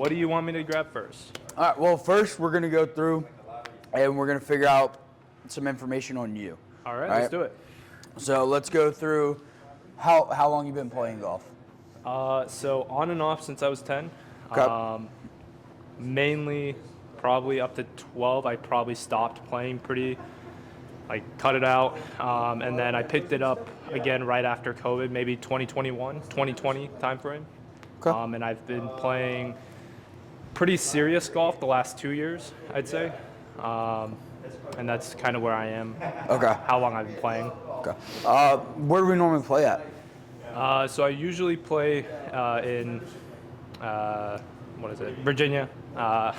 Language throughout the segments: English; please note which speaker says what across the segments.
Speaker 1: What do you want me to grab first?
Speaker 2: All right, well, first we're going to go through and we're going to figure out some information on you.
Speaker 1: All right, let's do it.
Speaker 2: So let's go through how long you've been playing golf.
Speaker 1: So on and off since I was 10.
Speaker 2: Okay.
Speaker 1: Mainly probably up to 12. I probably stopped playing cut it out. And then I picked it up again right after COVID, maybe 2020 timeframe.
Speaker 2: Okay.
Speaker 1: And I've been playing pretty serious golf the last 2 years, I'd say. And that's kind of where I am.
Speaker 2: Okay.
Speaker 1: How long I've been playing.
Speaker 2: Okay. Where do we normally play at?
Speaker 1: So I usually play in Virginia. I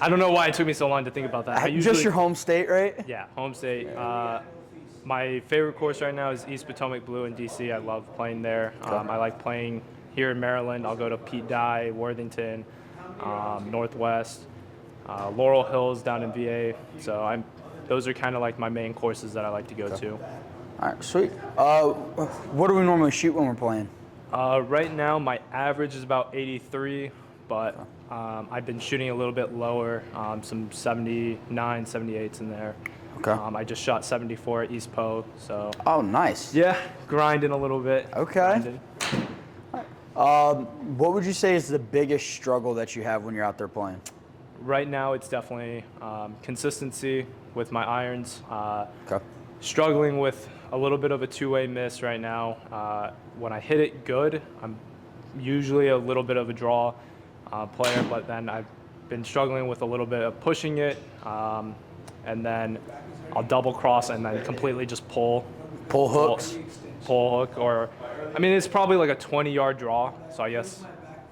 Speaker 1: don't know why it took me so long to think about that.
Speaker 2: Just your home state, right?
Speaker 1: Yeah, home state. My favorite course right now is East Potomac Blue in DC. I love playing there. I like playing here in Maryland. I'll go to Pete Dye, Worthington, Northwest, Laurel Hills down in VA. So those are kind of like my main courses that I like to go to.
Speaker 2: All right, sweet. What do we normally shoot when we're playing?
Speaker 1: Right now, my average is about 83, but I've been shooting a little bit lower, some 79, 78s in there.
Speaker 2: Okay.
Speaker 1: I just shot 74 at East Po, so.
Speaker 2: Oh, nice.
Speaker 1: Yeah, grinding a little bit.
Speaker 2: Okay. What would you say is the biggest struggle that you have when you're out there playing?
Speaker 1: Right now, it's definitely consistency with my irons.
Speaker 2: Okay.
Speaker 1: Struggling with a little bit of a two-way miss right now. When I hit it good, I'm usually a little bit of a draw player, but then I've been struggling with a little bit of pushing it, and then I'll double cross and then completely just pull hooks, pull hook, or I mean it's probably like a 20-yard draw. So I guess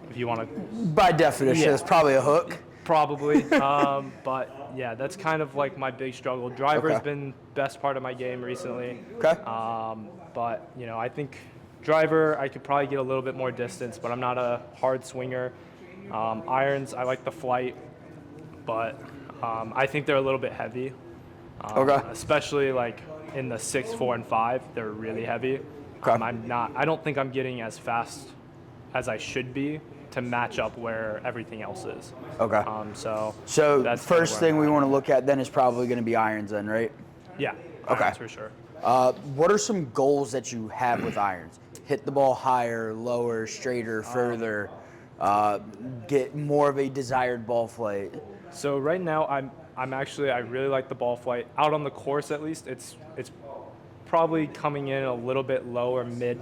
Speaker 1: if you want to,
Speaker 2: by definition, it's probably a hook.
Speaker 1: Probably, but yeah, that's kind of like my big struggle. Driver's been best part of my game recently.
Speaker 2: Okay.
Speaker 1: But I think driver I could probably get a little bit more distance, but I'm not a hard swinger. Irons, I like the flight, but I think they're a little bit heavy. Especially like in the 6, 4, and 5, they're really heavy. I don't think I'm getting as fast as I should be to match up where everything else is.
Speaker 2: Okay.
Speaker 1: So
Speaker 2: that's first thing we want to look at then is probably going to be irons then, right?
Speaker 1: Yeah.
Speaker 2: Okay.
Speaker 1: Irons for sure.
Speaker 2: What are some goals that you have with irons? Hit the ball higher, lower, straighter, further, get more of a desired ball flight.
Speaker 1: So right now I really like the ball flight. Out on the course at least, it's probably coming in a little bit lower mid.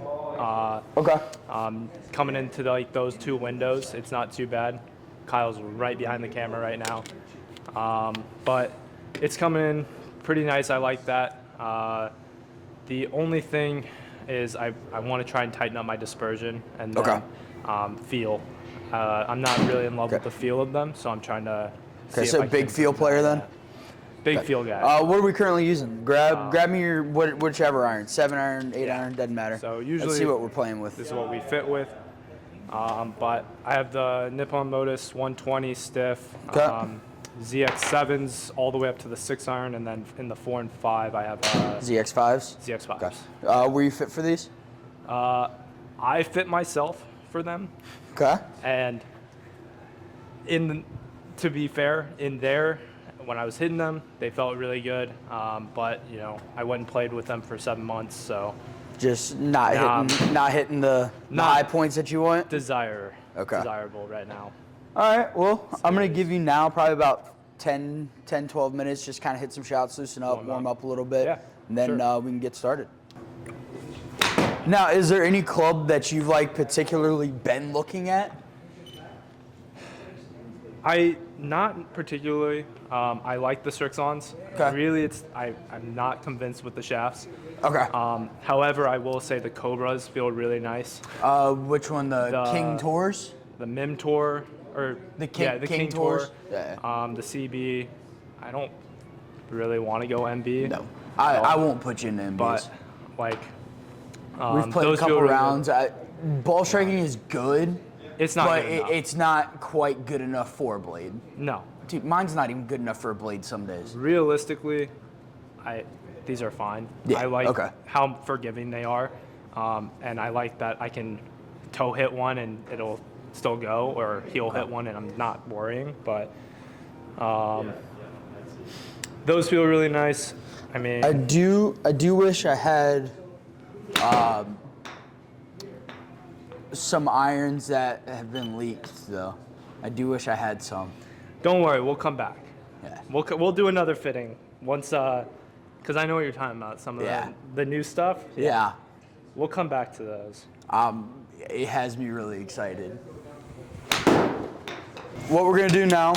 Speaker 1: Coming into like those two windows, it's not too bad. Kyle's right behind the camera right now. But it's coming in pretty nice. I like that. The only thing is I want to try and tighten up my dispersion and then, feel. I'm not really in love with the feel of them, so I'm trying to see
Speaker 2: so
Speaker 1: if I
Speaker 2: big
Speaker 1: can
Speaker 2: feel player then?
Speaker 1: Big feel guy.
Speaker 2: What are we currently using? Grab me your whichever iron, 7 iron, 8 iron, doesn't matter.
Speaker 1: So usually,
Speaker 2: let's see what we're playing with.
Speaker 1: This is what we fit with. But I have the Nippon Modus 120 stiff, ZX7s all the way up to the 6 iron, and then in the 4 and 5 I have
Speaker 2: ZX5s.
Speaker 1: ZX5s.
Speaker 2: Okay. Were you fit for these?
Speaker 1: I fit myself for them.
Speaker 2: Okay.
Speaker 1: And to be fair, in there, when I was hitting them, they felt really good. But I went and played with them for 7 months, so
Speaker 2: just not hitting the high points that you want.
Speaker 1: Desirable right now.
Speaker 2: All right. Well, I'm gonna give you now probably about 10, 12 minutes. Just kind of hit some shots, loosen up, warm up a little bit, and then we can get started. Now, is there any club that you've particularly been looking at?
Speaker 1: Not particularly. I like the Strixons.
Speaker 2: Okay.
Speaker 1: Really, I'm not convinced with the shafts.
Speaker 2: Okay.
Speaker 1: However, I will say the Cobras feel really nice.
Speaker 2: Which one? The King Tours?
Speaker 1: The Mim Tour, or
Speaker 2: the King
Speaker 1: Tour.
Speaker 2: Yeah.
Speaker 1: The CB. I don't really want to go MB.
Speaker 2: No, I won't put you in the MBs.
Speaker 1: But
Speaker 2: we've played a couple rounds. Ball striking is good.
Speaker 1: It's not,
Speaker 2: but it's not quite good enough for a blade.
Speaker 1: No.
Speaker 2: Dude, mine's not even good enough for a blade some days.
Speaker 1: Realistically, these are fine.
Speaker 2: Yeah,
Speaker 1: I like how forgiving they are, and I like that I can toe hit one and it'll still go, or he'll hit one and I'm not worrying. But those feel really nice. I mean,
Speaker 2: I do wish I had some irons that have been leaked, though. I do wish I had some.
Speaker 1: don't worry, we'll come back.
Speaker 2: Yeah.
Speaker 1: We'll do another fitting once, because I know what you're talking about. Some of the new stuff.
Speaker 2: Yeah.
Speaker 1: We'll come back to those.
Speaker 2: It has me really excited. What we're gonna do now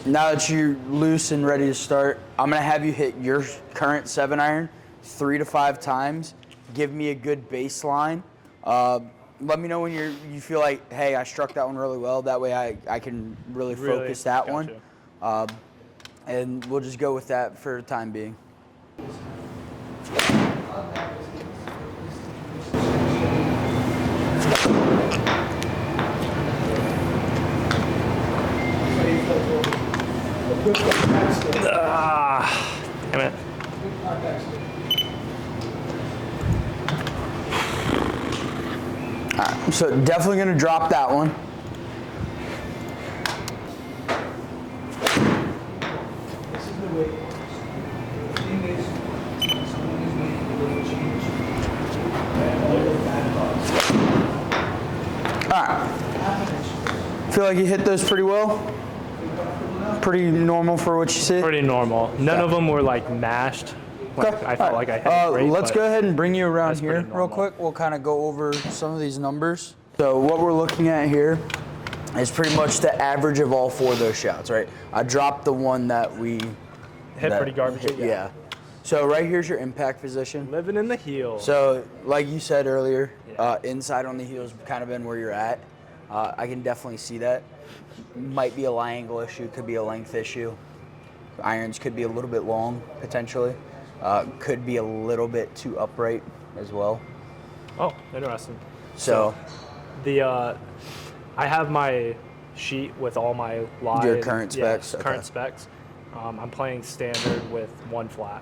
Speaker 2: that you're loose and ready to start, I'm gonna have you hit your current 7-iron 3 to 5 times. Give me a good baseline. Let me know when you feel like, hey, I struck that one really well. That way I can really focus that one. And we'll just go with that for the time being.
Speaker 1: Damn it.
Speaker 2: All right, so definitely gonna drop that one. All right. Feel like you hit those pretty well? Pretty normal for what you see?
Speaker 1: Pretty normal. None of them were like mashed. Like, I felt like I hit it great.
Speaker 2: Let's go ahead and bring you around here real
Speaker 1: normal.
Speaker 2: quick. We'll kind of go over some of these numbers. So what we're looking at here is pretty much the average of all 4 of those shots, right? I dropped the one that we
Speaker 1: hit pretty garbage.
Speaker 2: Yeah. So right here's your impact position.
Speaker 1: Living in the heel.
Speaker 2: So like you said earlier, inside on the heel's kind of been where you're at. I can definitely see that. Might be a lie angle issue, could be a length issue. Irons could be a little bit long, potentially. Could be a little bit too upright as well.
Speaker 1: Oh, interesting.
Speaker 2: So
Speaker 1: I have my sheet with all my live.
Speaker 2: Your current specs?
Speaker 1: Current
Speaker 2: Okay.
Speaker 1: specs. I'm playing standard with 1 flat.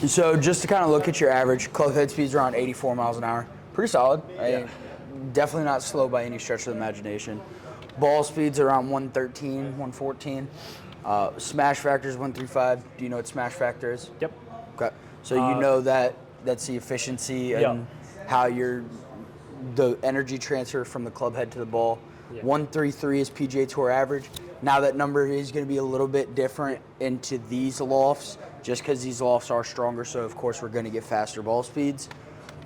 Speaker 2: So just to kind of look at your average, club head speed's around 84 miles an hour. Pretty solid. Definitely not slow by any stretch of the imagination. Ball speed's around 113, 114. Smash factor is 135. Do you know what smash factor is?
Speaker 1: Yep.
Speaker 2: Okay. So you know that's the efficiency and how the energy transfer from the club head to the ball. 133 is PGA Tour average. Now that number is going to be a little bit different into these lofts, just because these lofts are stronger. So of course we're going to get faster ball speeds.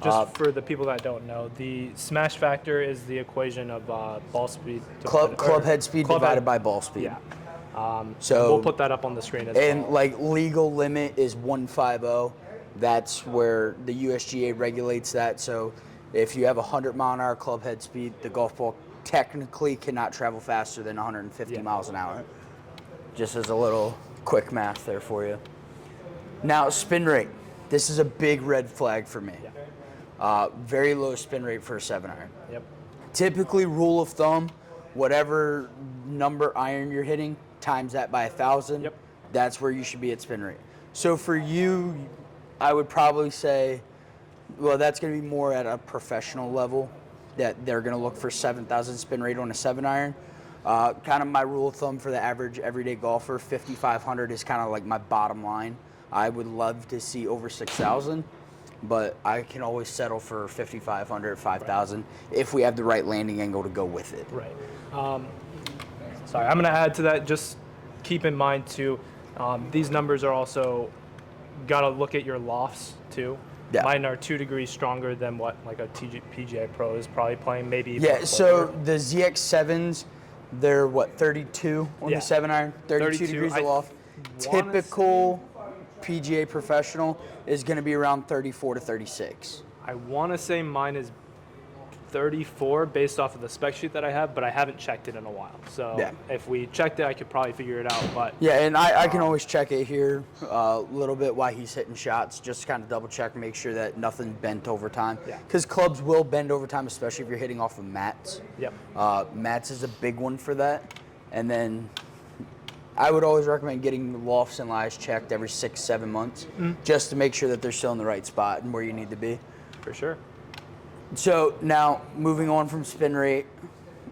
Speaker 1: Just for the people that don't know, the smash factor is the equation of ball speed.
Speaker 2: Club head speed divided by ball speed.
Speaker 1: Yeah.
Speaker 2: So
Speaker 1: we'll put that up on the screen as well.
Speaker 2: And like legal limit is 150. That's where the USGA regulates that. So if you have 100 mile an hour club head speed, the golf ball technically cannot travel faster than 150 miles an hour. Just as a little quick math there for you. Now spin rate. This is a big red flag for me. Very low spin rate for a 7-iron.
Speaker 1: Yep.
Speaker 2: Typically, rule of thumb, whatever number iron you're hitting, times that by 1,000.
Speaker 1: Yep.
Speaker 2: That's where you should be at spin rate. So for you, I would probably say, well, that's going to be more at a professional level, that they're going to look for 7,000 spin rate on a 7-iron. Kind of my rule of thumb for the average everyday golfer, 5,500 is kind of like my bottom line. I would love to see over 6,000. But I can always settle for 5,500, 5,000 if we have the right landing angle to go with it.
Speaker 1: Right. Sorry, I'm going to add to that. Just keep in mind, too, these numbers are also got to look at your lofts, too. Yeah. Mine are 2 degrees stronger than what like a PGA Pro is probably playing, maybe even
Speaker 2: closer. So the ZX7s, they're what, 32 on the 7-iron? 32 degrees of loft. Typical PGA professional is going to be around 34 to 36.
Speaker 1: I want to say mine is 34 based off of the spec sheet that I have, but I haven't checked it in a while. So if we checked it, I could probably figure it out. But
Speaker 2: and I can always check it here a little bit while he's hitting shots, just to kind of double check, make sure that nothing bent over time. Because clubs will bend over time, especially if you're hitting off of mats. Mats is a big one for that. And then I would always recommend getting the lofts and lies checked every 6-7 months, just to make sure that they're still in the right spot and where you need to be.
Speaker 1: For sure.
Speaker 2: So now moving on from spin rate,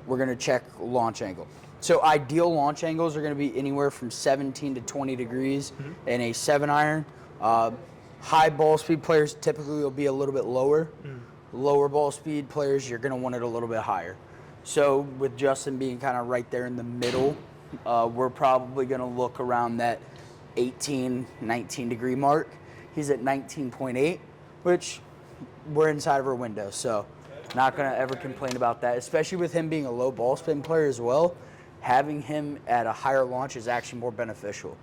Speaker 2: we're going to check launch angle. So ideal launch angles are going to be anywhere from 17 to 20 degrees in a 7-iron. High ball speed players typically will be a little bit lower. Lower ball speed players, you're going to want it a little bit higher. So with Justin being kind of right there in the middle, we're probably going to look around that 18, 19 degree mark. He's at 19.8, which we're inside of our window. So not going to ever complain about that, especially with him being a low ball spin player as well. Having him at a higher launch is actually more beneficial.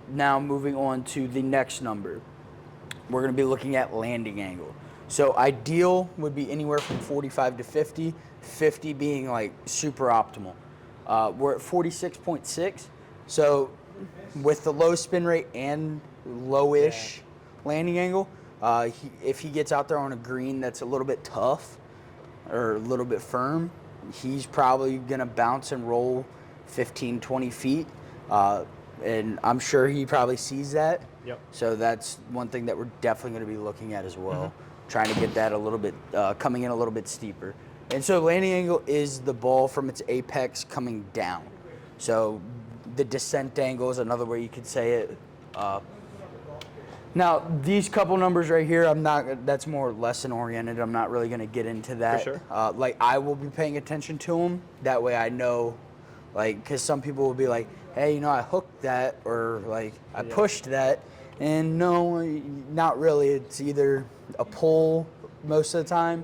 Speaker 2: Now moving on to the next number, we're going to be looking at landing angle. So ideal would be anywhere from 45 to 50, 50 being like super optimal. We're at 46.6, so with the low spin rate and lowish landing angle, if he gets out there on a green that's a little bit tough or a little bit firm, he's probably going to bounce and roll 15, 20 feet. And I'm sure he probably sees that.
Speaker 1: Yep.
Speaker 2: So that's one thing that we're definitely going to be looking at as well, trying to get that a little bit, coming in a little bit steeper. And so landing angle is the ball from its apex coming down. So the descent angle is another way you could say it. Now, these couple numbers right here, that's more lesson oriented. I'm not really going to get into that.
Speaker 1: For sure.
Speaker 2: Like, I will be paying attention to them. That way I know, like, because some people will be like, hey, you know, I hooked that, or like, I pushed that. And no, not really. It's either a pull most of the time,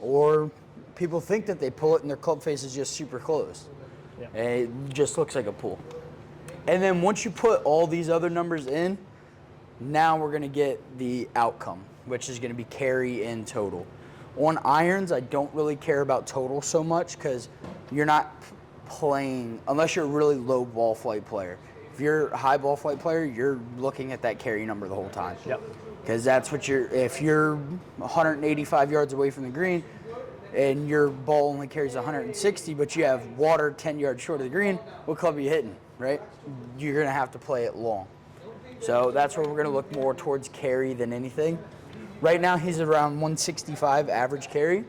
Speaker 2: or people think that they pull it and their club face is just super closed.
Speaker 1: Yeah.
Speaker 2: And it just looks like a pull. And then once you put all these other numbers in, now we're going to get the outcome, which is going to be carry in total. On irons, I don't really care about total so much because you're not playing, unless you're a really low ball flight player. If you're a high ball flight player, you're looking at that carry number the whole time.
Speaker 1: Yep.
Speaker 2: Because that's what if you're 185 yards away from the green and your ball only carries 160, but you have water 10 yards short of the green, what club are you hitting, right? You're going to have to play it long. So that's where we're going to look more towards carry than anything. Right now, he's around 165 average carry.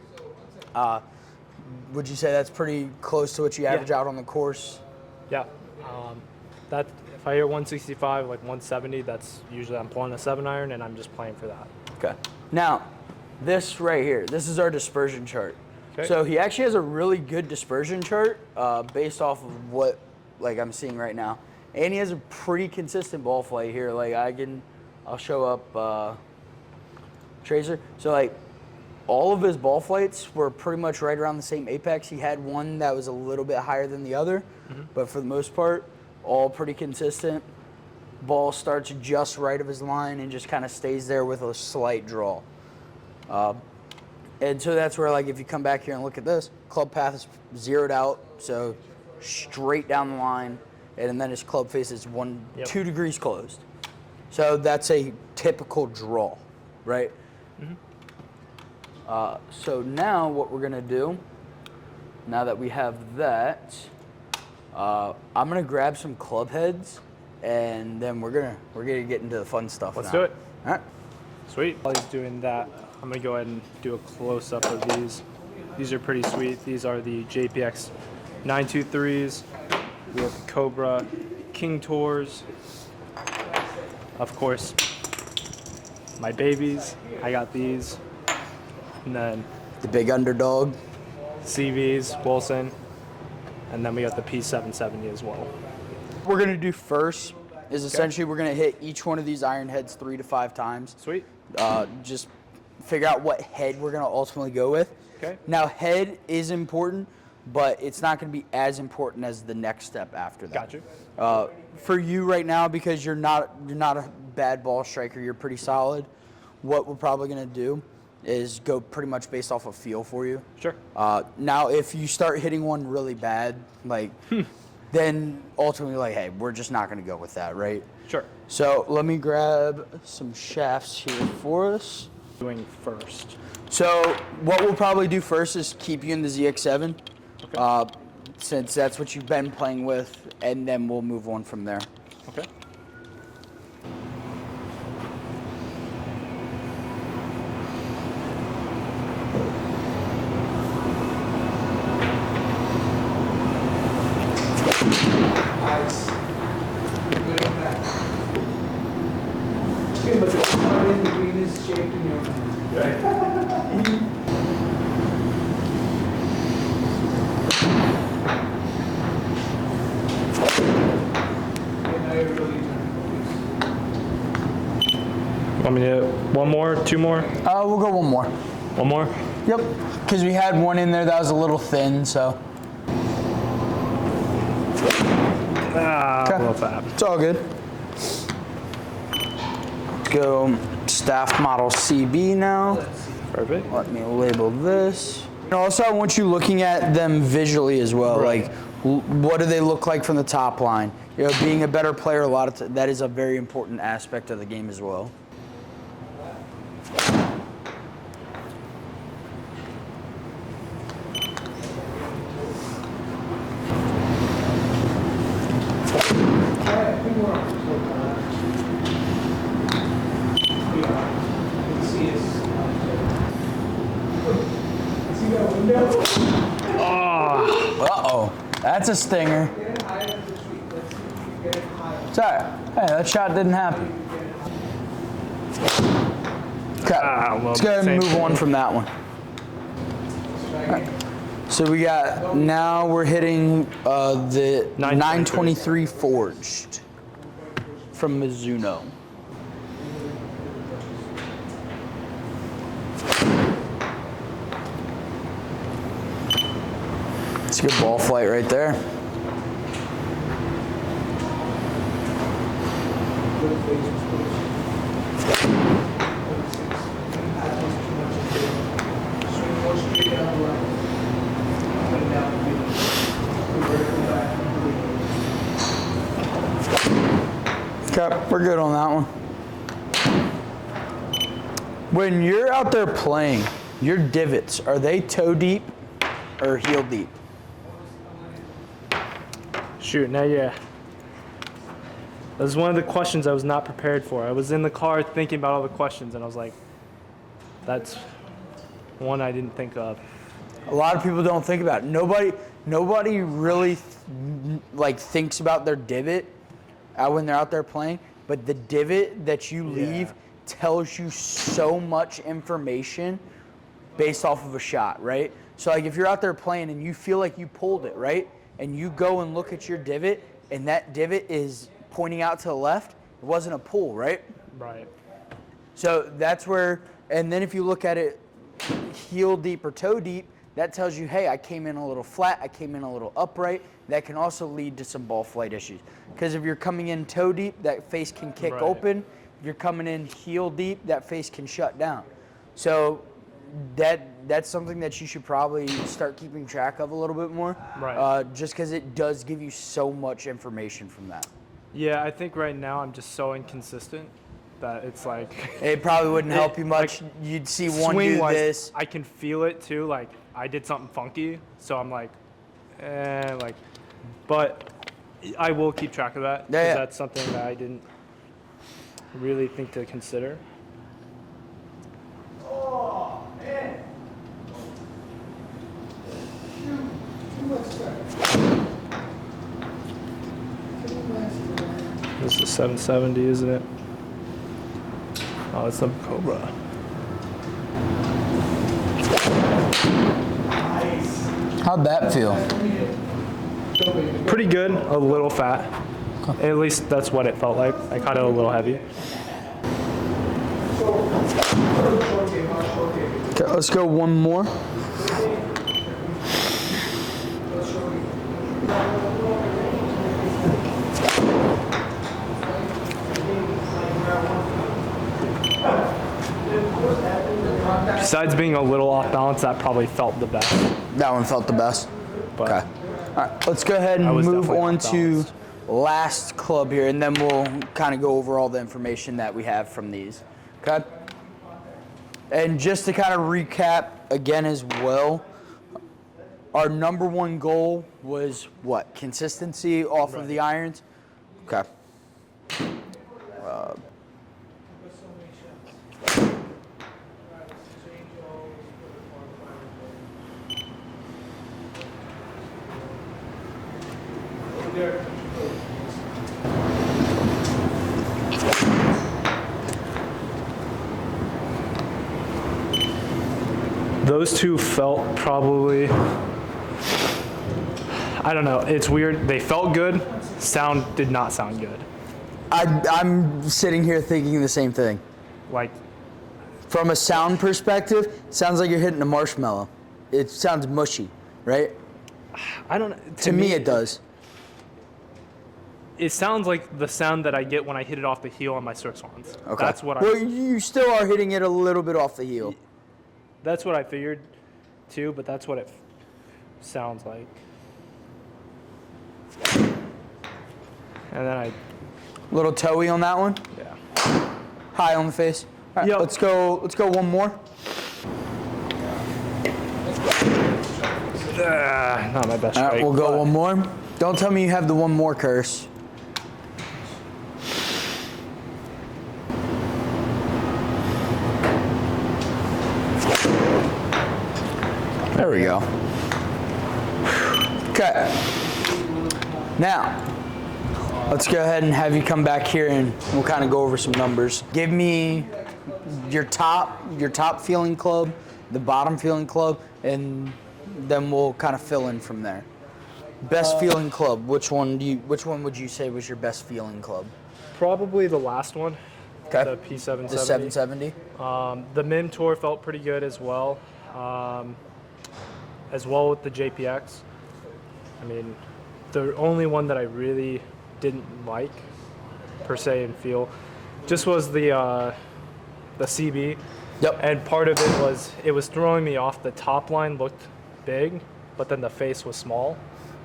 Speaker 2: Would you say that's pretty close to what you average out on the course?
Speaker 1: Yeah. That if I hear 165, like 170, that's usually I'm pulling a 7-iron and I'm just playing for that.
Speaker 2: Okay. Now, this right here, this is our dispersion chart.
Speaker 1: Okay.
Speaker 2: So he actually has a really good dispersion chart based off of what I'm seeing right now. And he has a pretty consistent ball flight here. Like I'll show up Tracer. So like all of his ball flights were pretty much right around the same apex. He had one that was a little bit higher than the other, but for the most part, all pretty consistent. Ball starts just right of his line and just kind of stays there with a slight draw. And so that's where, like, if you come back here and look at this, club path is zeroed out, so straight down the line, and then his club face is 2 degrees closed. So that's a typical draw, right? So now what we're gonna do, now that we have that, I'm gonna grab some club heads, and then we're gonna get into the fun stuff.
Speaker 1: Let's do it.
Speaker 2: All right.
Speaker 1: Sweet. While he's doing that, I'm gonna go ahead and do a close-up of these. These are pretty sweet. These are the JPX 923s. We have the Cobra King Tours. Of course, my babies. I got these. And then
Speaker 2: The big underdog.
Speaker 1: CVs, Wilson. And then we got the P770 as well.
Speaker 2: What we're gonna do first is essentially we're gonna hit each one of these iron heads 3 to 5 times.
Speaker 1: Sweet.
Speaker 2: Just figure out what head we're gonna ultimately go with.
Speaker 1: Okay.
Speaker 2: Now head is important, but it's not gonna be as important as the next step after that.
Speaker 1: Got you.
Speaker 2: For you right now, because you're not a bad ball striker, you're pretty solid. What we're probably gonna do is go pretty much based off of feel for you.
Speaker 1: Sure.
Speaker 2: Now, if you start hitting one really bad, then ultimately, hey, we're just not going to go with that, right?
Speaker 1: Sure.
Speaker 2: So let me grab some shafts here for us.
Speaker 1: Doing first.
Speaker 2: So what we'll probably do first is keep you in the ZX7, since that's what you've been playing with, and then we'll move on from there.
Speaker 1: Okay.
Speaker 3: Nice. Good on that. Okay, but the part in between is shaped in your hand. Right.
Speaker 1: Want me to one more, two more?
Speaker 2: We'll go one more.
Speaker 1: One more?
Speaker 2: Yep, because we had one in there that was a little thin, so.
Speaker 1: Ah,
Speaker 2: Okay.
Speaker 1: a little fat.
Speaker 2: It's all good. Let's go staff model CB now.
Speaker 1: Perfect.
Speaker 2: Let me label this. And also, I want you looking at them visually as well.
Speaker 1: Right.
Speaker 2: Like, what do they look like from the top line? You know, being a better player, that is a very important aspect of the game as well. Uh-oh, that's a stinger. It's all right. Hey, that shot didn't happen. Okay, let's go ahead and move on from that one. Right. So we got, now we're hitting the 923 forged from Mizuno. It's a good ball flight right there. Okay, we're good on that one. When you're out there playing, your divots, are they toe deep or heel deep?
Speaker 1: Shoot, now yeah. That was one of the questions I was not prepared for. I was in the car thinking about all the questions, and I was like, that's one I didn't think of.
Speaker 2: A lot of people don't think about it. Nobody really thinks about their divot when they're out there playing, but the divot that you leave tells you so much information based off of a shot, right? So like if you're out there playing and you feel like you pulled it, right? And you go and look at your divot and that divot is pointing out to the left, it wasn't a pull, right?
Speaker 1: Right.
Speaker 2: So that's where, and then if you look at it heel deep or toe deep, that tells you, hey, I came in a little flat, I came in a little upright. That can also lead to some ball flight issues. Because if you're coming in toe deep, that face can kick open. If you're coming in heel deep, that face can shut down. So that's something that you should probably start keeping track of a little bit more.
Speaker 1: Right.
Speaker 2: Just because it does give you so much information from that.
Speaker 1: Yeah, I think right now I'm just so inconsistent that it's like...
Speaker 2: It probably wouldn't help you much. Like, you'd see one do this.
Speaker 1: I can feel it too, like I did something funky, so I'm like, but I will keep track of that, because that's something that I didn't really think to consider.
Speaker 3: Oh, man.
Speaker 1: This is 770, isn't it? Oh, it's some Cobra.
Speaker 2: How'd that feel?
Speaker 1: Pretty good, a little fat. At least that's what it felt like. I caught it a little heavy.
Speaker 2: Okay, let's go one more.
Speaker 1: Besides being a little off balance, that probably felt the best.
Speaker 2: That one felt the best.
Speaker 1: But
Speaker 2: okay. All right, let's go ahead and move on to last club here, and then we'll kind of go over all the information that we have from these. Okay. And just to kind of recap again as well, our number one goal was what? Consistency off of the irons. Okay.
Speaker 1: those two felt probably, I don't know, it's weird. They felt good. Sound did not sound good.
Speaker 2: I'm sitting here thinking the same thing.
Speaker 1: Like,
Speaker 2: from a sound perspective, it sounds like you're hitting a marshmallow. It sounds mushy, right?
Speaker 1: I don't know.
Speaker 2: To me, it does.
Speaker 1: It sounds like the sound that I get when I hit it off the heel on my Strixons.
Speaker 2: Okay.
Speaker 1: That's what
Speaker 2: Well, you still are hitting it a little bit off the heel.
Speaker 1: That's what I figured too, but that's what it sounds like. And then I,
Speaker 2: Little toey on that one.
Speaker 1: yeah.
Speaker 2: High on the face. All right,
Speaker 1: Yep.
Speaker 2: let's go one more.
Speaker 1: Not my best
Speaker 2: All right,
Speaker 1: strike.
Speaker 2: we'll go
Speaker 1: but
Speaker 2: one more. Don't tell me you have the one more curse. There we go. Okay. Now, let's go ahead and have you come back here and we'll kind of go over some numbers. Give me your top feeling club, the bottom feeling club, and then we'll kind of fill in from there. Best feeling club. Which one would you say was your best feeling club?
Speaker 1: Probably the last one.
Speaker 2: Okay.
Speaker 1: The P770.
Speaker 2: The 770.
Speaker 1: The MIM Tour felt pretty good as well. As well with the JPX. I mean, the only one that I really didn't like, per se, and feel, just was the CB.
Speaker 2: Yep.
Speaker 1: And part of it was throwing me off. The top line looked big, but then the face was small,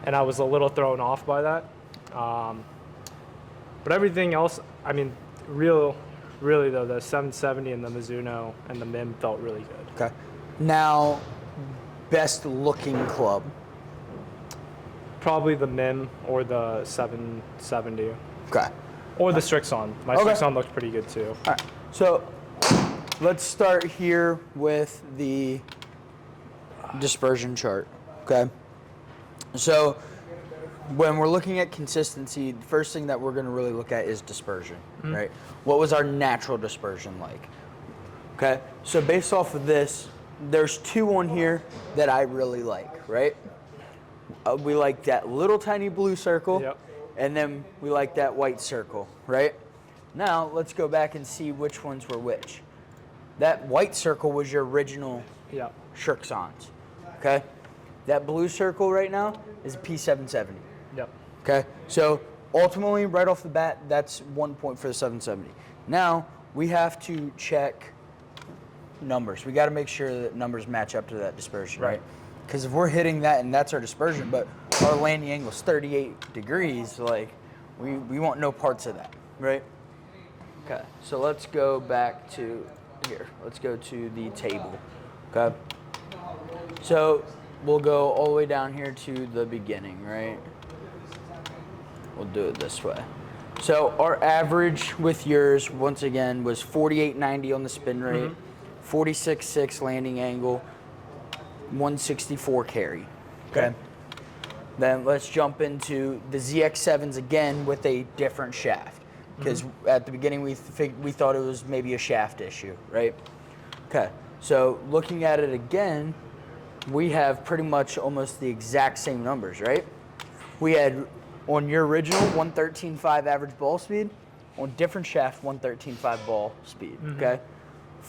Speaker 1: and I was a little thrown off by that. But everything else, I mean, really though, the 770 and the Mizuno and the MIM felt really good.
Speaker 2: Okay. Now, best looking club.
Speaker 1: Probably the MIM or the 770
Speaker 2: Okay.
Speaker 1: or the Strixon. My
Speaker 2: Okay.
Speaker 1: Strixon looked pretty good too.
Speaker 2: All right. So let's start here with the dispersion chart. Okay. So when we're looking at consistency, the first thing that we're going to really look at is dispersion, right? What was our natural dispersion like? Okay. So based off of this, there's two on here that I really like, right? We like that little tiny blue circle,
Speaker 1: Yep.
Speaker 2: and then we like that white circle, right? Now, let's go back and see which ones were which. That white circle was your original
Speaker 1: Yeah.
Speaker 2: Strixons, okay? That blue circle right now is a P770,
Speaker 1: Yep.
Speaker 2: okay? So ultimately, right off the bat, that's 1 point for the 770. Now, we have to check numbers. We got to make sure that numbers match up to that dispersion, right? Because if we're hitting that and that's our dispersion, but our landing angle is 38 degrees, like we want no parts of that, right? Okay, so let's go back to here. Let's go to the table, okay? So we'll go all the way down here to the beginning, right? We'll do it this way. So our average with yours, once again, was 48.90 on the spin rate, 46.6 landing angle, 164 carry. Okay. Then let's jump into the ZX7s again with a different shaft, because at the beginning we thought it was maybe a shaft issue, right? Okay. So looking at it again, we have pretty much almost the exact same numbers, right? We had on your original 113.5 average ball speed, on different shaft 113.5 ball speed. Okay.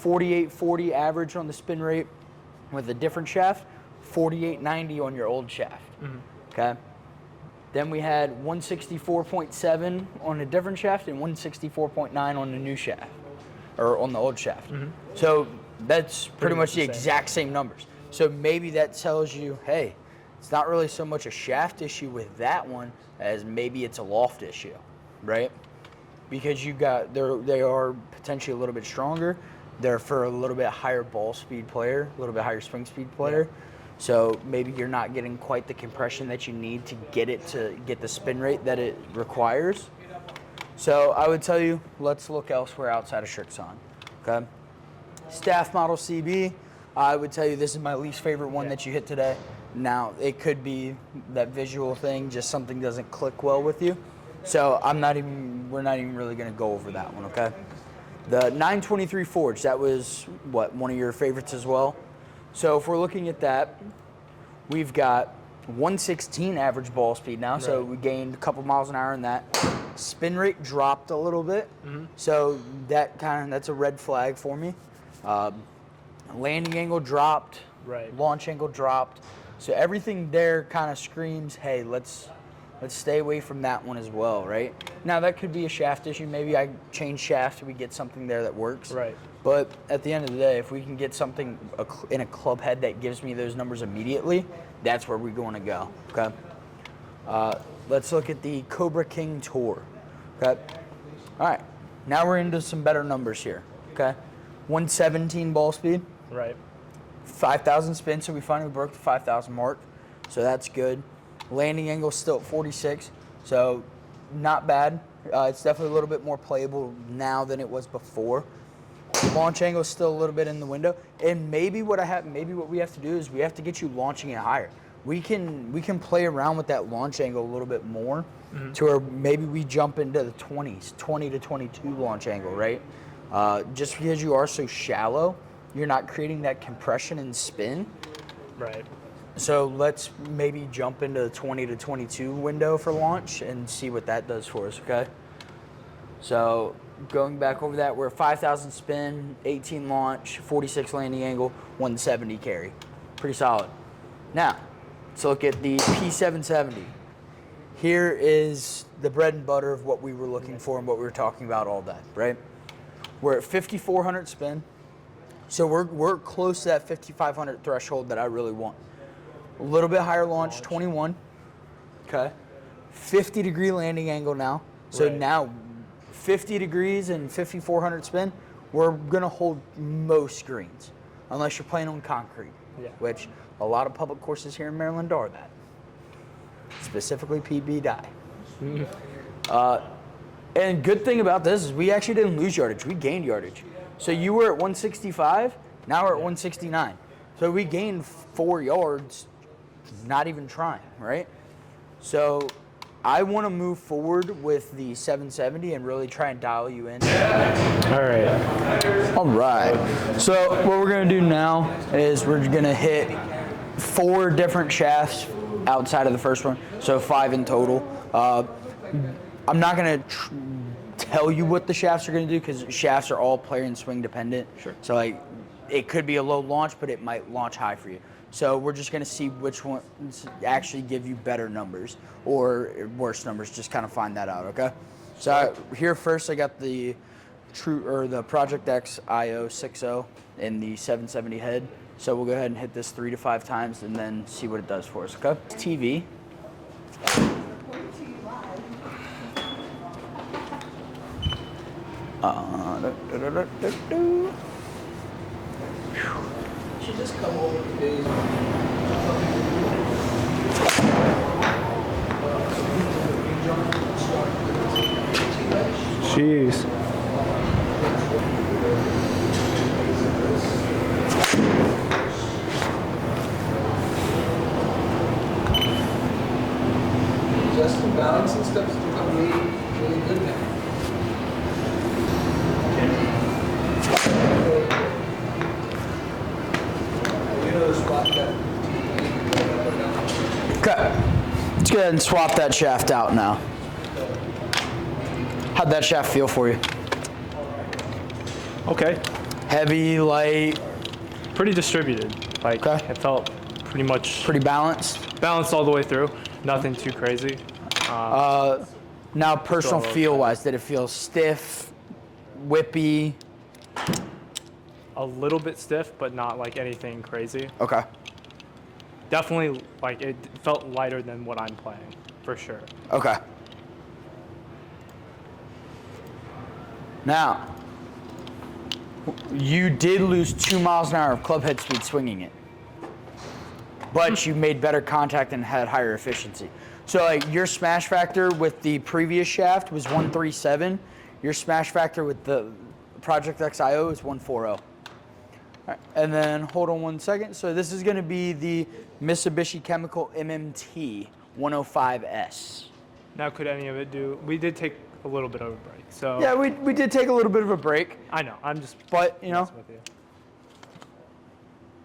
Speaker 2: 48.40 average on the spin rate with a different shaft, 48.90 on your old shaft. Okay. Then we had 164.7 on a different shaft and 164.9 on the new shaft, or on the old shaft. So that's pretty much the exact same numbers. So maybe that tells you, hey, it's not really so much a shaft issue with that one as maybe it's a loft issue, right? Because you got, they are potentially a little bit stronger. They're for a little bit higher ball speed player, a little bit higher swing speed player. So maybe you're not getting quite the compression that you need to get the spin rate that it requires. So I would tell you, let's look elsewhere outside of Strixon, okay? Staff model CB, I would tell you this is my least favorite one that you hit today. Now, it could be that visual thing, just something doesn't click well with you. So we're not even really gonna go over that one, okay? The 923 Forge, that was what, one of your favorites as well? So if we're looking at that, we've got 116 average ball speed now. So we gained a couple miles an hour in that. Spin rate dropped a little bit. So that's a red flag for me. Landing angle dropped. Launch angle dropped. So everything there kind of screams, hey, let's stay away from that one as well, right? Now that could be a shaft issue. Maybe I change shaft, we get something there that works. But at the end of the day, if we can get something in a club head that gives me those numbers immediately, that's where we're going to go, okay? Let's look at the Cobra King Tour, okay? All right, now we're into some better numbers here, okay? 117 ball speed. 5,000 spin, so we finally broke the 5,000 mark, so that's good. Landing angle still at 46, so not bad. It's definitely a little bit more playable now than it was before. Launch angle is still a little bit in the window, and maybe what we have to do is we have to get you launching it higher. We can play around with that launch angle a little bit more, to where maybe we jump into the 20s, 20 to 22 launch angle, right? Just because you are so shallow, you're not creating that compression and spin. So let's maybe jump into the 20 to 22 window for launch and see what that does for us, okay? So going back over that, we're 5,000 spin, 18 launch, 46 landing angle, 170 carry. Pretty solid. Now, let's look at the P770. Here is the bread and butter of what we were looking for and what we were talking about all day, right? We're at 5,400 spin. So we're close to that 5,500 threshold that I really want. A little bit higher launch, 21. Okay. 50-degree landing angle now. So now 50 degrees and 5,400 spin, we're going to hold most greens, unless you're playing on concrete, which a lot of public courses here in Maryland are that. Specifically PB die. And good thing about this is we actually didn't lose yardage. We gained yardage. So you were at 165, now we're at 169. So we gained 4 yards, not even trying, right? So I want to move forward with the 770 and really try and dial you in. All right. So what we're going to do now is we're going to hit 4 different shafts outside of the first one, so 5 in total. I'm not going to tell you what the shafts are going to do because shafts are all player and swing dependent. So like it could be a low launch, but it might launch high for you. So we're just going to see which ones actually give you better numbers or worse numbers. Just kind of find that out, okay? So here first, I got the the Project X IO 6.0 in the 770 head. So we'll go ahead and hit this 3 to 5 times and then see what it does for us, okay? TV.
Speaker 3: Should just come over to days.
Speaker 1: Jeez.
Speaker 3: Just the balancing steps become really good now.
Speaker 2: Okay, let's go ahead and swap that shaft out now. How'd that shaft feel for you?
Speaker 1: Okay.
Speaker 2: Heavy, light?
Speaker 1: Pretty distributed. Like, it felt pretty much...
Speaker 2: Pretty balanced?
Speaker 1: Balanced all the way through. Nothing too crazy.
Speaker 2: Now, personal feel-wise, did it feel stiff, whippy?
Speaker 1: A little bit stiff, but not like anything crazy.
Speaker 2: Okay.
Speaker 1: Definitely, like, it felt lighter than what I'm playing, for sure.
Speaker 2: Okay. Now, you did lose 2 miles an hour of club head speed swinging it, but you made better contact and had higher efficiency. So, like, your smash factor with the previous shaft was 137. Your smash factor with the Project XIO is 140. All right, and then hold on 1 second. So this is going to be the Mitsubishi Chemical MMT 105S.
Speaker 1: Now, could any of it do? We did take a little bit of a break, so.
Speaker 2: Yeah, we did take a little bit of a break.
Speaker 1: I know. I'm just.
Speaker 2: But you know.
Speaker 1: With you.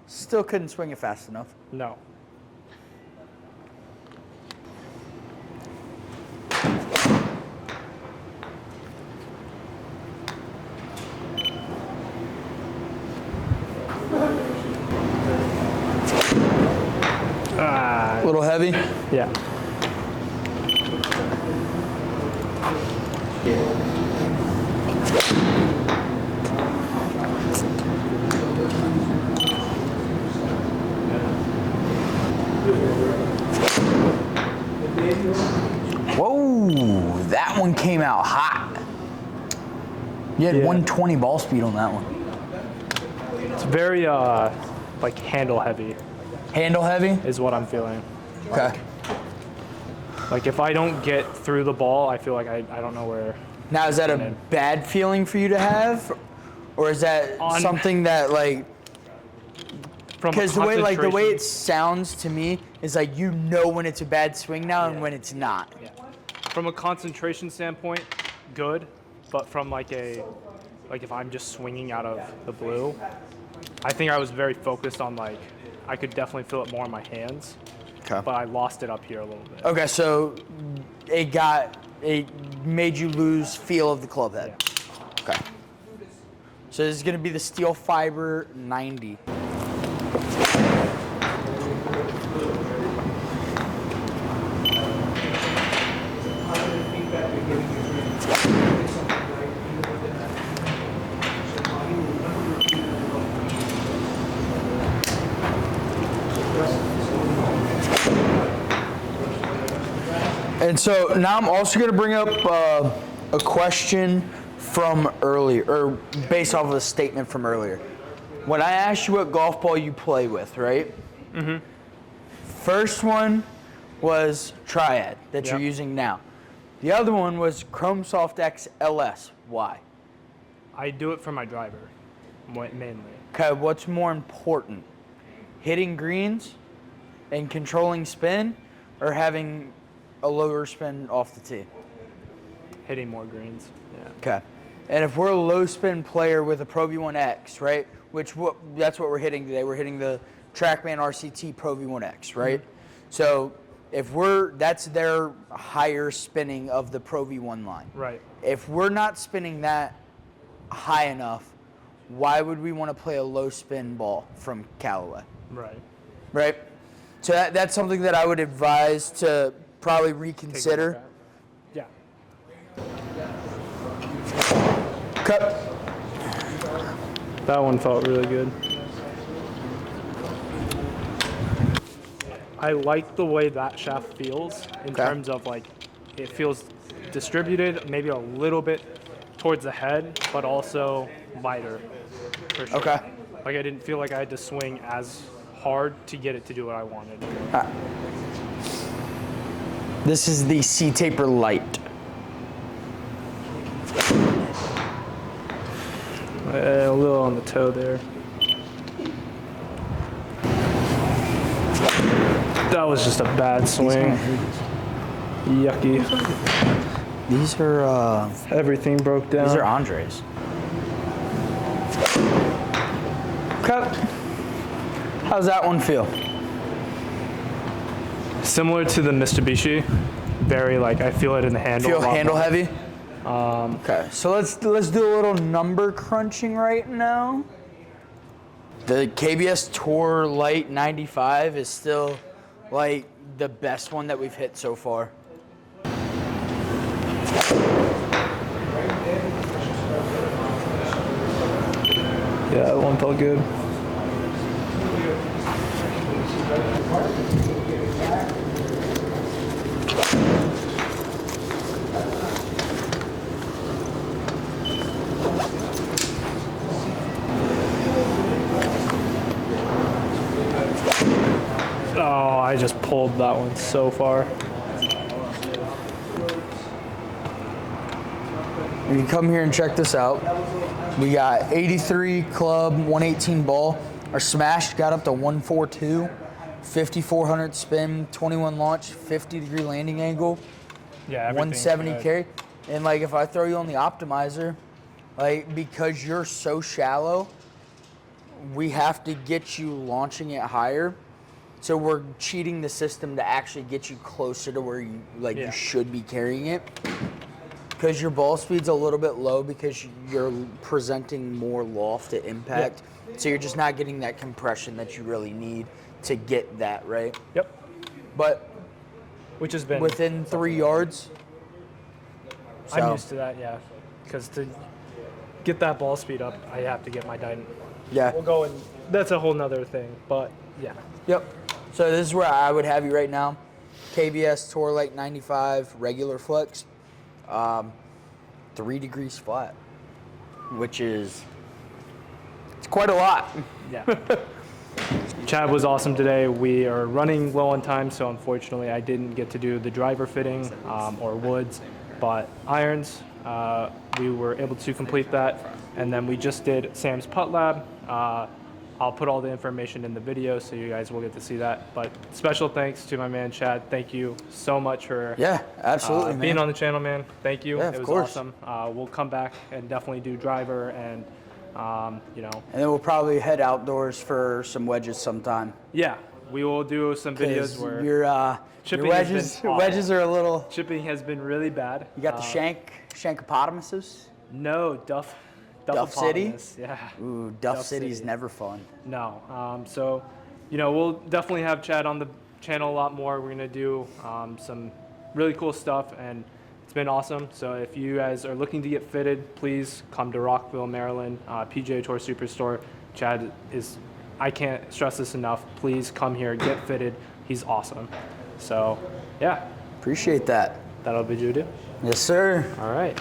Speaker 2: Still couldn't swing it fast enough.
Speaker 1: No.
Speaker 2: A little heavy?
Speaker 1: Yeah.
Speaker 2: Whoa, that one came out hot. You had
Speaker 1: Yeah.
Speaker 2: 120 ball speed on that one.
Speaker 1: It's very like handle heavy
Speaker 2: Handle heavy?
Speaker 1: is what I'm feeling.
Speaker 2: Okay.
Speaker 1: Like if I don't get through the ball, I feel like I don't know where.
Speaker 2: Now, is that a bad feeling for you to have? Or is that something that, like, because the way it sounds to me is like you know when it's a bad swing now and when it's not.
Speaker 1: Yeah. From a concentration standpoint, good, but from like if I'm just swinging out of the blue, I think I was very focused on like I could definitely feel it more in my hands, but I lost it up here a little bit.
Speaker 2: Okay, so it made you lose feel of the club head. Yeah. Okay. So this is gonna be the Steel Fiber 90. And so now I'm also going to bring up a question from earlier, or based off of a statement from earlier. When I asked you what golf ball you play with, right? Mm-hmm. First one was Triad that you're using now. The other one was Chrome Soft X LS. Why?
Speaker 1: I do it for my driver, mainly.
Speaker 2: Okay, what's more important? Hitting greens and controlling spin, or having a lower spin off the tee?
Speaker 1: Hitting more greens. Yeah.
Speaker 2: Okay. And if we're a low spin player with a Pro V1X, right? That's what we're hitting today. We're hitting the TrackMan RCT Pro V1X, right? Mm-hmm. So if that's their higher spinning of the Pro V1 line.
Speaker 1: Right.
Speaker 2: If we're not spinning that high enough, why would we want to play a low spin ball from Callaway?
Speaker 1: Right.
Speaker 2: Right? So that's something that I would advise to probably reconsider.
Speaker 1: Yeah.
Speaker 2: Cut.
Speaker 1: That one felt really good. I like the way that shaft feels in terms of like it feels distributed, maybe a little bit towards the head, but also lighter. For sure.
Speaker 2: Okay.
Speaker 1: Like I didn't feel like I had to swing as hard to get it to do what I wanted.
Speaker 2: This is the C-Taper Light.
Speaker 1: A little on the toe there. That was just a bad swing. Yucky.
Speaker 2: These are
Speaker 1: everything broke down.
Speaker 2: These are Andres. Cut. How's that one feel?
Speaker 1: Similar to the Mitsubishi. Very like I feel it in the handle.
Speaker 2: Feel handle heavy? Okay, so let's do a little number crunching right now. The KBS Tour Light 95 is still like the best one that we've hit so far.
Speaker 1: Yeah, that one felt good. Oh, I just pulled that one so far.
Speaker 2: You can come here and check this out. We got 83 club, 118 ball. Our smash got up to 142, 5,400 spin, 21 launch, 50-degree landing angle,
Speaker 1: Yeah,
Speaker 2: 170 carry. And like if I throw you on the optimizer, like because you're so shallow, we have to get you launching it higher. So we're cheating the system to actually get you closer to where you you should be carrying it. Because your ball speed's a little bit low because you're presenting more loft at impact. Yeah. So you're just not getting that compression that you really need to get that, right?
Speaker 1: Yep.
Speaker 2: But
Speaker 1: which has been
Speaker 2: within 3 yards. So.
Speaker 1: I'm used to that, yeah. Because to get that ball speed up, I have to get my dyno.
Speaker 2: Yeah.
Speaker 1: We'll go and that's a whole nother thing, but yeah.
Speaker 2: Yep. So this is where I would have you right now. KBS Tour Lake 95 regular flex, 3 degrees flat, which is it's quite a lot.
Speaker 1: Yeah. Chad was awesome today. We are running low on time, so unfortunately I didn't get to do the driver fitting or woods, but irons, we were able to complete that. And then we just did Sam's putt lab. I'll put all the information in the video so you guys will get to see that. But special thanks to my man Chad. Thank you so much for
Speaker 2: absolutely,
Speaker 1: being on the channel, man. Thank you.
Speaker 2: Yeah,
Speaker 1: it was
Speaker 2: course.
Speaker 1: awesome. We'll come back and definitely do driver and you know.
Speaker 2: And then we'll probably head outdoors for some wedges sometime.
Speaker 1: Yeah, we will do some videos where
Speaker 2: your wedges are a little.
Speaker 1: Chipping has been really bad.
Speaker 2: You got the shankopotamuses?
Speaker 1: No, Duff
Speaker 2: City?
Speaker 1: Yeah.
Speaker 2: Ooh, Duff City's never fun.
Speaker 1: No. So, you know, we'll definitely have Chad on the channel a lot more. We're going to do some really cool stuff, and it's been awesome. So if you guys are looking to get fitted, please come to Rockville, Maryland, PGA Tour Superstore. Chad is, I can't stress this enough. Please come here, get fitted. He's awesome. So, yeah.
Speaker 2: Appreciate that.
Speaker 1: That'll be you do.
Speaker 2: Yes, sir.
Speaker 1: All right.